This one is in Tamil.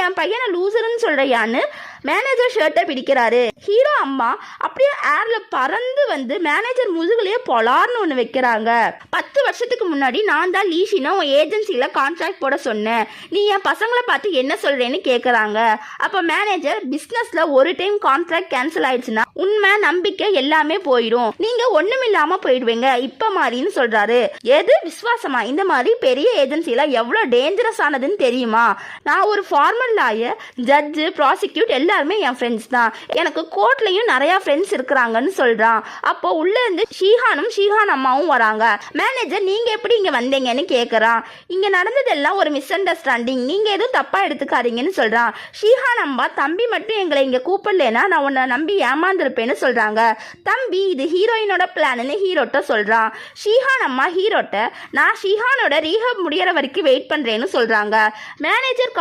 என் பையனை லூசர்னு சொல்றியான்னு மேனேஜர் ஷர்ட்டை பிடிக்கிறாரு. ஹீரோ அம்மா அப்படியே ஏர்ல பறந்து வந்து மேனேஜர் முதுகுலயே பொலார்னு ஒன்று வைக்கிறாங்க. 10 வருஷத்துக்கு முன்னாடி நான் தான் லீஷினா உன் ஏஜென்சியில் கான்ட்ராக்ட் போட சொன்னேன், நீ என் பசங்களை பார்த்து என்ன சொல்றேன்னு கேட்குறாங்க. அப்போ மேனேஜர், பிஸ்னஸில் ஒரு டைம் கான்ட்ராக்ட் கேன்சல் ஆயிடுச்சுன்னா உண்மை நம்பிக்கை எல்லாமே போயிடும், நீங்கள் ஒன்றுமில்லாமல் போயிடுவீங்க இப்போ மாதிரின்னு சொல்கிறாரு. எது விசுவாசமா? இந்த மாதிரி பெரிய ஏஜென்சியில் எவ்வளோ டேஞ்சரஸ் ஆனதுன்னு தெரியுமா? நான் ஒரு ஃபார்மல் லாயர், ஜட்ஜு, ப்ராசிக்யூட் எல்லாருமே என் ஃப்ரெண்ட்ஸ் தான். எனக்கு கோர்ட்லேயும் நிறையா ஃப்ரெண்ட்ஸ் இருக்கிறாங்கன்னு சொல்கிறான். அப்போ உள்ளேருந்து ஷீஹான் அம்மாவும் வராங்க. மேனேஜர், நீங்கள் எப்படி இங்கே வந்தீங்கன்னு கேட்குறான். இங்கே நடந்ததெல்லாம் ஒரு மிஸ் அண்டர்ஸ்டாண்டிங், நீங்கள் எதுவும் தப்பாக எடுத்துக்காதீங்கன்னு சொல்கிறான். ஷீஹான் அம்மா, தம்பி மட்டும் எங்களை இங்கே கூப்பிடலனா நான் உன்னை நம்பி ஏமாந்துருப்பேன்னு சொல்கிறாங்க. தம்பி, இது ஹீரோயினோட பிளான்னு ஹீரோட்ட சொல்கிறான். ஷீஹான் அம்மா ஹீரோட்ட, நான் ஷீஹானோட ரீஹப் முடிகிற வரைக்கும் வெயிட் பண்ணுறேன்னு சொல்கிறாங்க. மேனேஜர்